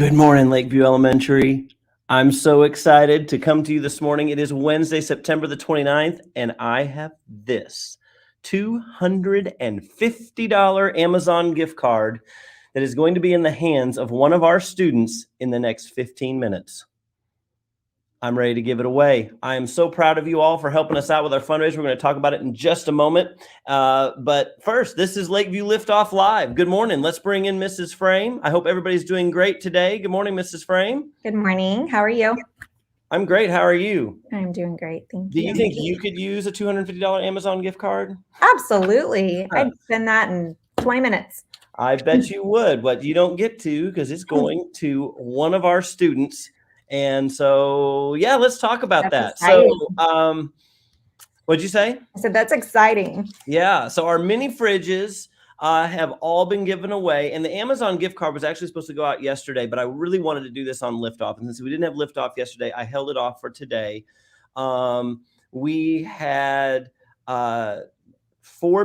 Good morning, Lakeview Elementary. I'm so excited to come to you this morning. It is Wednesday, September the 29th, and I have this $250 Amazon gift card that is going to be in the hands of one of our students in the next 15 minutes. I'm ready to give it away. I am so proud of you all for helping us out with our fundraiser. We're going to talk about it in just a moment. But first, this is Lakeview Liftoff Live. Good morning. Let's bring in Mrs. Frame. I hope everybody's doing great today. Good morning, Mrs. Frame. Good morning. How are you? I'm great. How are you? I'm doing great. Thank you. Do you think you could use a $250 Amazon gift card? Absolutely. I'd spend that in 20 minutes. I bet you would, but you don't get to because it's going to one of our students. And so, yeah, let's talk about that. Exciting. So, what'd you say? I said, that's exciting. Yeah. So our mini fridges have all been given away. And the Amazon gift card was actually supposed to go out yesterday, but I really wanted to do this on Liftoff. And since we didn't have Liftoff yesterday, I held it off for today. We had 4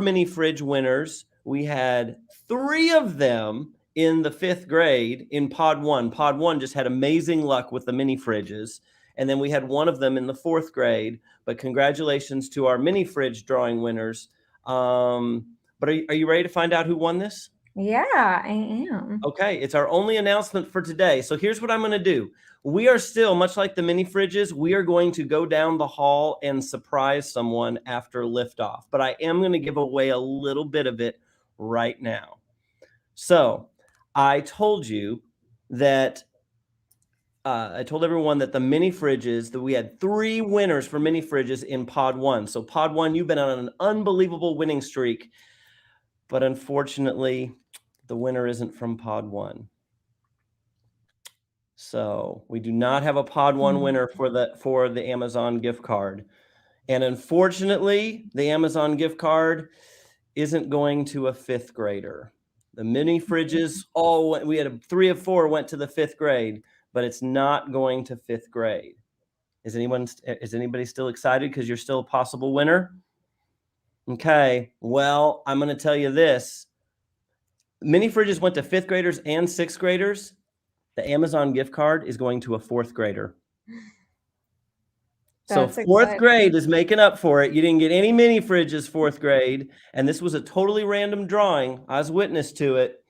mini fridge winners. We had 3 of them in the 5th grade in pod 1. Pod 1 just had amazing luck with the mini fridges. And then we had 1 of them in the 4th grade. But congratulations to our mini fridge drawing winners. But are you ready to find out who won this? Yeah, I am. Okay, it's our only announcement for today. So here's what I'm going to do. We are still, much like the mini fridges, we are going to go down the hall and surprise someone after liftoff. But I am going to give away a little bit of it right now. So I told you that I told everyone that the mini fridges, that we had 3 winners for mini fridges in pod 1. So pod 1, you've been on an unbelievable winning streak, but unfortunately, the winner isn't from pod 1. So we do not have a pod 1 winner for the Amazon gift card. And unfortunately, the Amazon gift card isn't going to a 5th grader. The mini fridges, we had 3 of 4 went to the 5th grade, but it's not going to 5th grade. Is anybody still excited because you're still a possible winner? Okay, well, I'm going to tell you this. Mini fridges went to 5th graders and 6th graders. The Amazon gift card is going to a 4th grader. That's so 4th exciting. grade is making up for it. You didn't get any mini fridges 4th grade, and this was a totally random drawing. I was witness to it,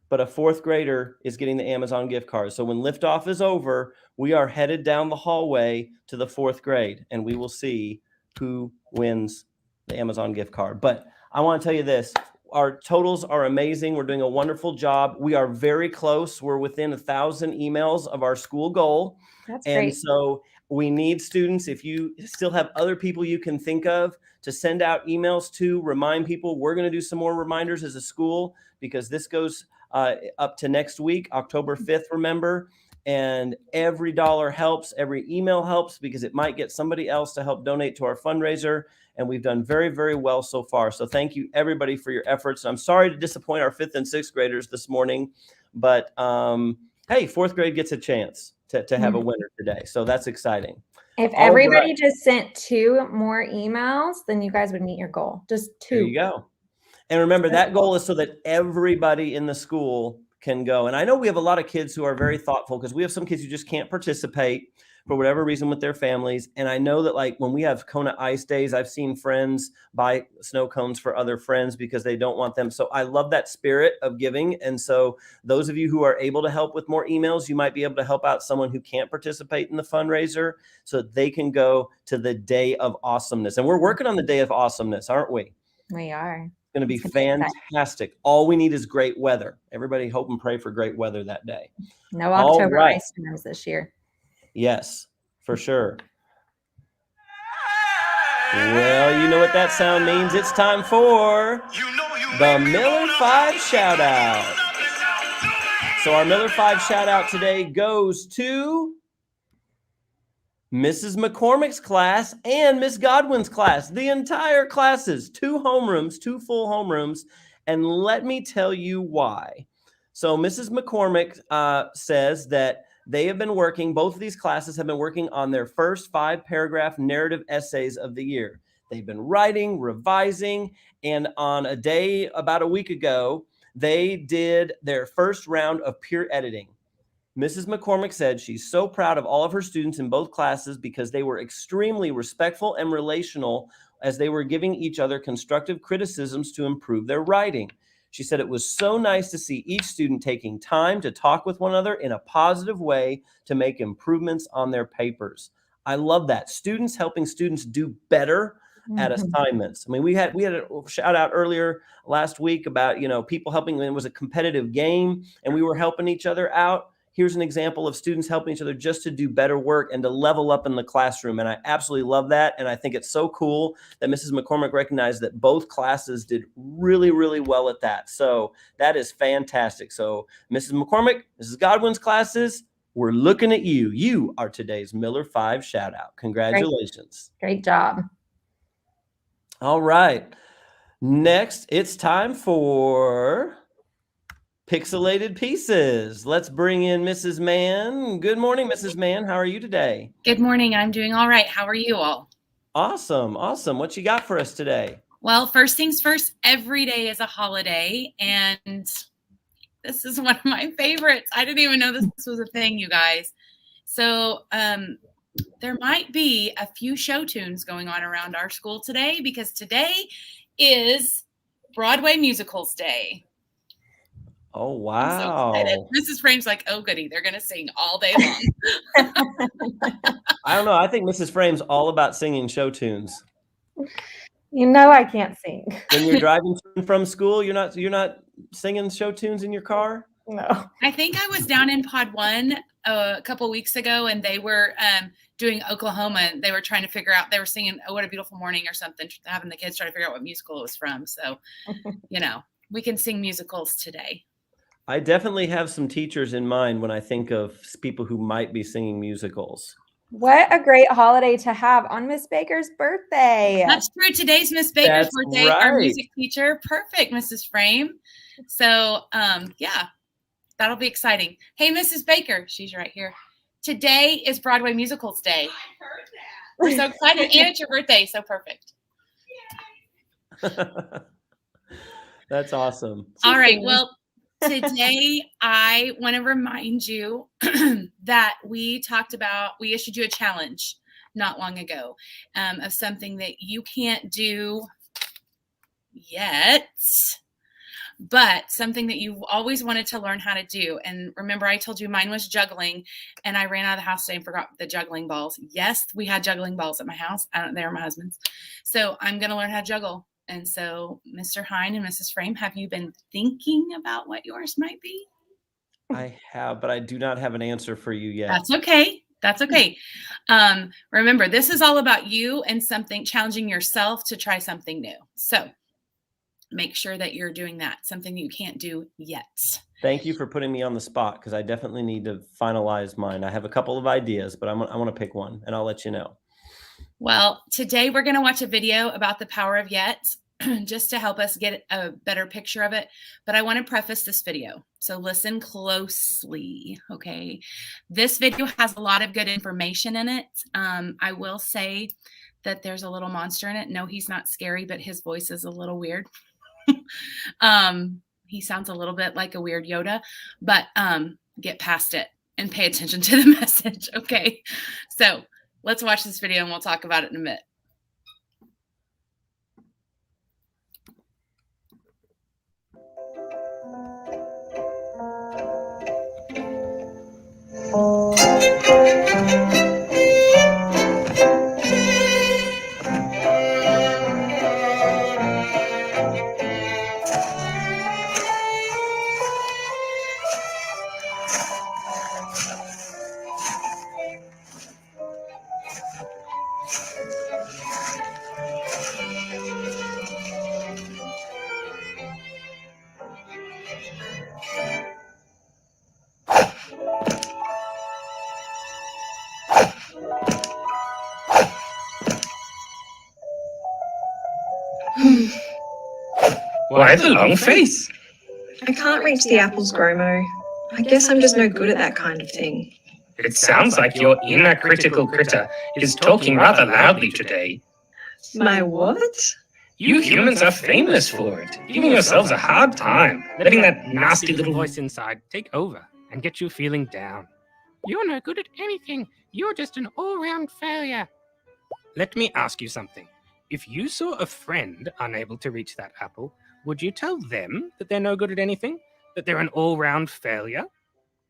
but a 4th grader is getting the Amazon gift card. So when liftoff is over, we are headed down the hallway to the 4th grade, and we will see who wins the Amazon gift card. But I want to tell you this. Our totals are amazing. We're doing a wonderful job. We are very close. We're within 1,000 emails of our school goal. That's and great. So we need students, if you still have other people you can think of, to send out emails to, remind people. We're going to do some more reminders as a school because this goes up to next week, October 5th, remember. And every dollar helps, every email helps because it might get somebody else to help donate to our fundraiser. And we've done very, very well so far. So thank you, everybody, for your efforts. I'm sorry to disappoint our 5th and 6th graders this morning, but hey, 4th grade gets a chance to have a winner today. So that's exciting. If everybody just sent 2 more emails, then you guys would meet your goal. Just 2. There you go. And remember, that goal is so that everybody in the school can go. And I know we have a lot of kids who are very thoughtful because we have some kids who just can't participate for whatever reason with their families. And I know that like when we have Kona Ice Days, I've seen friends buy snow cones for other friends because they don't want them. So I love that spirit of giving. And so those of you who are able to help with more emails, you might be able to help out someone who can't participate in the fundraiser so they can go to the Day of Awesomeness. And we're working on the Day of Awesomeness, aren't we? We are. It's going to be fantastic. All we need is great weather. Everybody hope and pray for great weather that day. No October ice storms this year. Yes, for sure. Well, you know what that sound means. It's time for the Miller 5 shout out. So our Miller 5 shout out today goes to Mrs. McCormick's class and Miss Godwin's class, the entire classes, 2 homerooms, 2 full homerooms. And let me tell you why. So Mrs. McCormick says that they have been working, both of these classes have been working on their first 5-paragraph narrative essays of the year. They've been writing, revising, and on a day about a week ago, they did their first round of peer editing. Mrs. McCormick said she's so proud of all of her students in both classes because they were extremely respectful and relational as they were giving each other constructive criticisms to improve their writing. She said it was so nice to see each student taking time to talk with one another in a positive way to make improvements on their papers. I love that. Students helping students do better at assignments. I mean, we had a shout out earlier last week about, people helping. It was a competitive game and we were helping each other out. Here's an example of students helping each other just to do better work and to level up in the classroom. And I absolutely love that. And I think it's so cool that Mrs. McCormick recognized that both classes did really, really well at that. So that is fantastic. So Mrs. McCormick, Mrs. Godwin's classes, we're looking at you. You are today's Miller 5 shout out. Congratulations. Great job. All right. Next, it's time for Pixelated Pieces. Let's bring in Mrs. Mann. Good morning, Mrs. Mann. How are you today? Good morning. I'm doing all right. How are you all? Awesome. Awesome. What you got for us today? Well, first things first, every day is a holiday, and this is one of my favorites. I didn't even know this was a thing, you guys. So there might be a few show tunes going on around our school today because today is Broadway Musicals Day. Oh, wow. Mrs. Frame's like, oh, goody. They're going to sing all day long. I don't know. I think Mrs. Frame's all about singing show tunes. I can't sing. When you're driving to and from school, you're not singing show tunes in your car? No. I think I was down in Pod 1 a couple weeks ago, and they were doing Oklahoma, and they were trying to figure out, they were singing Oh, What a Beautiful Morning or something, having the kids try to figure out what musical it was from. So, we can sing musicals today. I definitely have some teachers in mind when I think of people who might be singing musicals. What a great holiday to have on Miss Baker's birthday. That's true. Today's Miss Baker's birthday, right. Our music teacher. Perfect, Mrs. Frame. So, that'll be exciting. Hey, Mrs. Baker, she's right here. Today is Broadway Musicals Day. I heard that. We're so excited. And it's your birthday, so perfect. That's awesome. All right, well, today I want to remind you that we issued you a challenge not long ago of something that you can't do yet, but something that you've always wanted to learn how to do. And remember, I told you mine was juggling, and I ran out of the house today and forgot the juggling balls. Yes, we had juggling balls at my house. They were my husband's. So I'm going to learn how to juggle. And so, Mr. Hine and Mrs. Frame, have you been thinking about what yours might be? I have, but I do not have an answer for you yet. That's okay. That's okay. Remember, this is all about you and challenging yourself to try something new. So make sure that you're doing that, something that you can't do yet. Thank you for putting me on the spot because I definitely need to finalize mine. I have a couple of ideas, but I want to pick one, and I'll let you know. Well, today we're going to watch a video about the power of yet, just to help us get a better picture of it. But I want to preface this video, so listen closely, okay? This video has a lot of good information in it. I will say that there's a little monster in it. No, he's not scary, but his voice is a little weird. He sounds a little bit like a weird Yoda, but get past it and pay attention to the message, okay? So let's watch this video and we'll talk about it in a minute. Why the long face? I can't reach the apples, Gromo. I guess I'm just no good at that kind of thing. It sounds like your inner critical critter is talking rather loudly today. My what? You humans are famous for it, giving yourselves a hard time, letting that nasty little voice inside take over. and get you feeling down. You're no good at anything. You're just an all-round failure. Let me ask you something. If you saw a friend unable to reach that apple, would you tell them that they're no good at anything? That they're an all-round failure?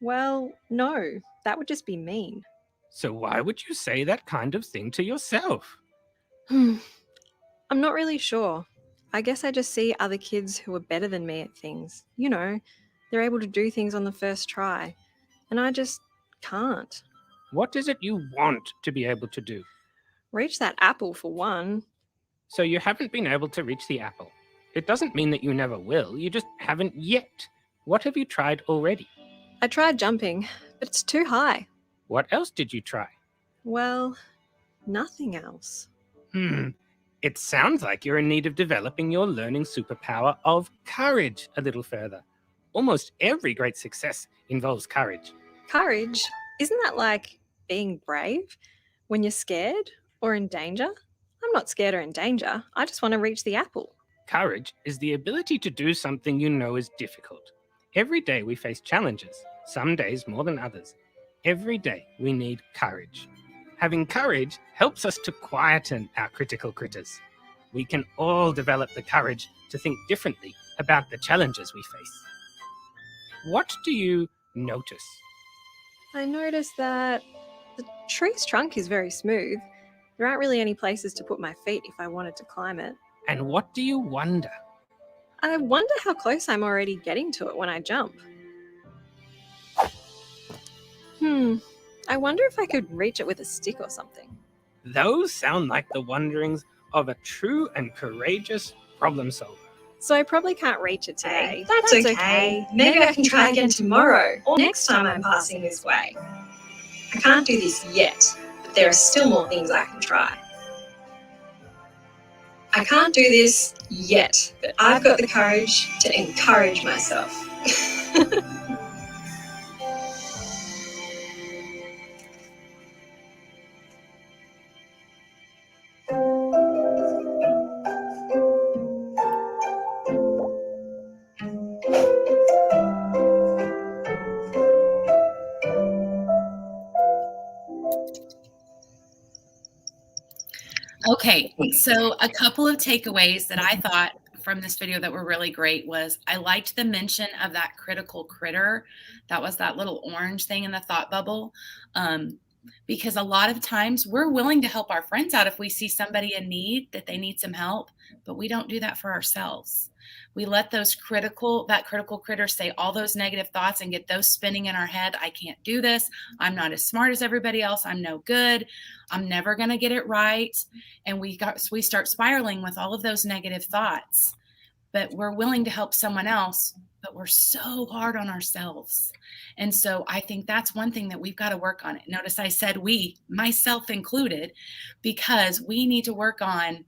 Well, no, that would just be mean. So why would you say that kind of thing to yourself? I'm not really sure. I guess I just see other kids who are better than me at things. You know, they're able to do things on the first try, and I just can't. What is it you want to be able to do? Reach that apple for one. So you haven't been able to reach the apple. It doesn't mean that you never will, you just haven't yet. What have you tried already? I tried jumping, but it's too high. What else did you try? Well, nothing else. It sounds like you're in need of developing your learning superpower of courage a little further. Almost every great success involves courage. Courage? Isn't that like being brave when you're scared or in danger? I'm not scared or in danger. I just want to reach the apple. Courage is the ability to do something you know is difficult. Every day we face challenges, some days more than others. Every day we need courage. Having courage helps us to quieten our critical critters. We can all develop the courage to think differently about the challenges we face. What do you notice? I noticed that the tree's trunk is very smooth. There aren't really any places to put my feet if I wanted to climb it. And what do you wonder? I wonder how close I'm already getting to it when I jump. I wonder if I could reach it with a stick or something. Those sound like the wonderings of a true and courageous problem solver. So I probably can't reach it today. That's okay. Maybe I can try again tomorrow or next time I'm passing this way. I can't do this yet, but there are still more things I can try. I can't do this yet, but I've got the courage to encourage myself. Okay, so a couple of takeaways that I thought from this video that were really great was I liked the mention of that critical critter. That was that little orange thing in the thought bubble. Because a lot of times we're willing to help our friends out if we see somebody in need, that they need some help, but we don't do that for ourselves. We let that critical critter say all those negative thoughts and get those spinning in our head. I can't do this. I'm not as smart as everybody else. I'm no good. I'm never going to get it right. And we start spiraling with all of those negative thoughts, but we're willing to help someone else, but we're so hard on ourselves. And so I think that's one thing that we've got to work on. Notice I said we, myself included, because we need to work on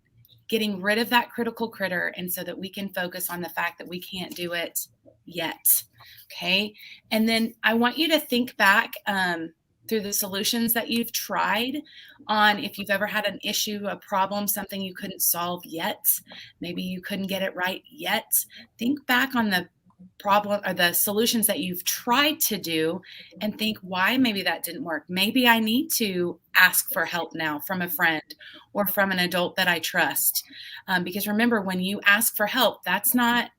getting rid of that critical critter, and so that we can focus on the fact that we can't do it yet. Okay. And then I want you to think back through the solutions that you've tried on if you've ever had an issue, a problem, something you couldn't solve yet. Maybe you couldn't get it right yet. Think back on the problem or the solutions that you've tried to do and think why maybe that didn't work. Maybe I need to ask for help now from a friend or from an adult that I trust. Because remember, when you ask for help, that's not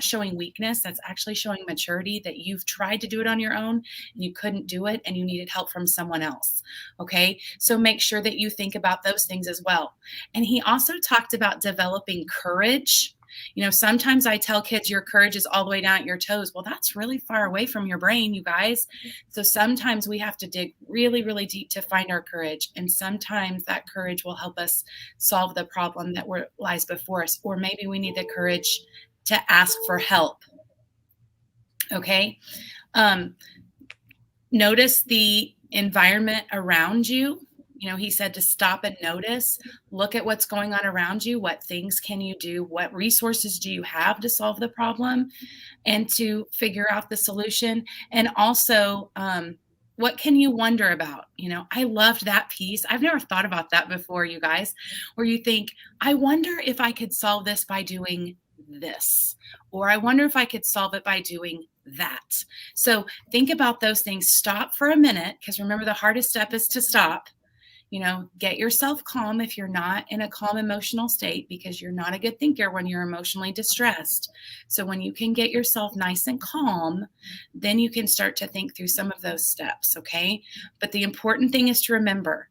showing weakness. That's actually showing maturity, that you've tried to do it on your own and you couldn't do it and you needed help from someone else. Okay. So make sure that you think about those things as well. And he also talked about developing courage. You know, sometimes I tell kids your courage is all the way down at your toes. Well, that's really far away from your brain, you guys. So sometimes we have to dig really, really deep to find our courage. And sometimes that courage will help us solve the problem that lies before us. Or maybe we need the courage to ask for help. Okay. Notice the environment around you. You know, he said to stop and notice, look at what's going on around you. What things can you do? What resources do you have to solve the problem and to figure out the solution? And also, what can you wonder about? You know, I loved that piece. I've never thought about that before, you guys, where you think, I wonder if I could solve this by doing this, or I wonder if I could solve it by doing that. So think about those things. Stop for a minute, because remember, the hardest step is to stop. Get yourself calm if you're not in a calm emotional state, because you're not a good thinker when you're emotionally distressed. So when you can get yourself nice and calm, then you can start to think through some of those steps, okay? But the important thing is to remember,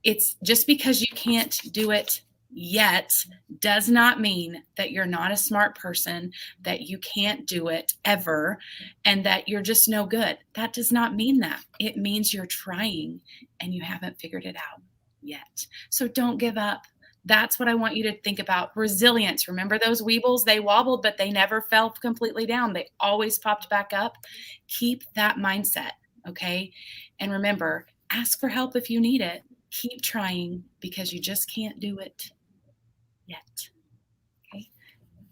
it's just because you can't do it yet does not mean that you're not a smart person, that you can't do it ever, and that you're just no good. That does not mean that. It means you're trying and you haven't figured it out yet. So don't give up. That's what I want you to think about. Resilience. Remember those weebles? They wobbled, but they never fell completely down. They always popped back up. Keep that mindset, okay? And remember, ask for help if you need it. Keep trying, because you just can't do it yet. Okay.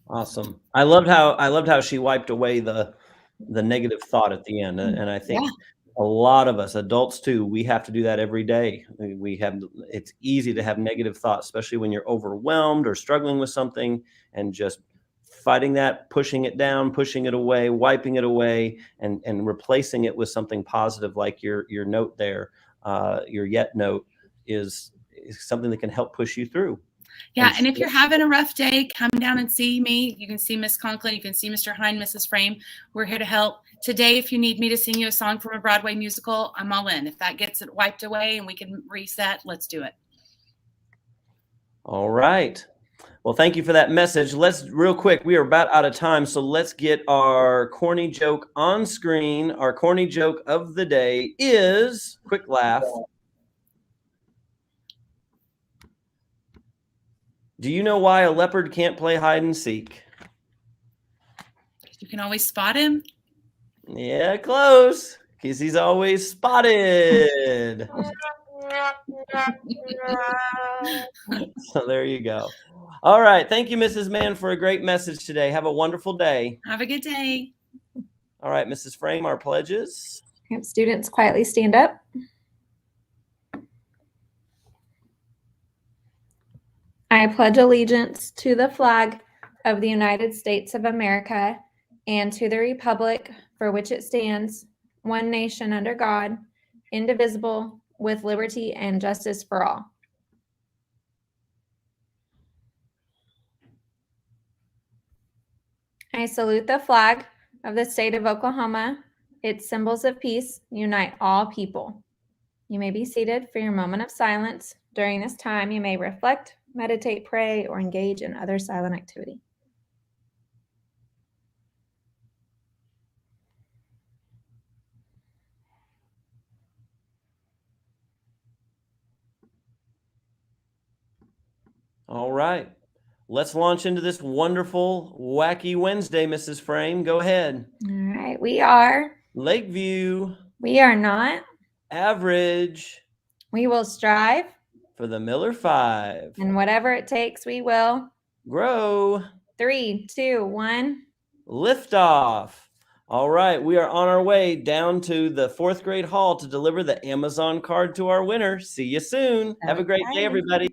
Awesome. I loved how she wiped away the negative thought at the end. And I think a lot of us, adults too, we have to do that every day. It's easy to have negative thoughts, especially when you're overwhelmed or struggling with something, and just fighting that, pushing it down, pushing it away, wiping it away, and replacing it with something positive, like your note there, your yet note is something that can help push you through. Yeah, and if you're having a rough day, come down and see me. You can see Miss Conklin, you can see Mr. Hine, Mrs. Frame. We're here to help. Today, if you need me to sing you a song from a Broadway musical, I'm all in. If that gets it wiped away and we can reset, let's do it. All right. Well, thank you for that message. Let's, real quick, we are about out of time, so let's get our corny joke on screen. Our corny joke of the day is, quick laugh, do you know why a leopard can't play hide and seek? You can always spot him. Yeah, close, because he's always spotted. So there you go. All right. Thank you, Mrs. Mann, for a great message today. Have a wonderful day. Have a good day. All right, Mrs. Frame, our pledges. Have students quietly stand up. I pledge allegiance to the flag of the United States of America and to the republic for which it stands, one nation under God, indivisible, with liberty and justice for all. I salute the flag of the state of Oklahoma. Its symbols of peace unite all people. You may be seated for your moment of silence. During this time, you may reflect, meditate, pray, or engage in other silent activity. All right. Let's launch into this wonderful, wacky Wednesday, Mrs. Frame. Go ahead. All right. We are Lakeview. We are not Average. We will strive. For the Miller 5. And whatever it takes, we will grow. 3, 2, 1. Liftoff. All right. We are on our way down to the 4th grade hall to deliver the Amazon card to our winner. See you soon. Have a great day, everybody.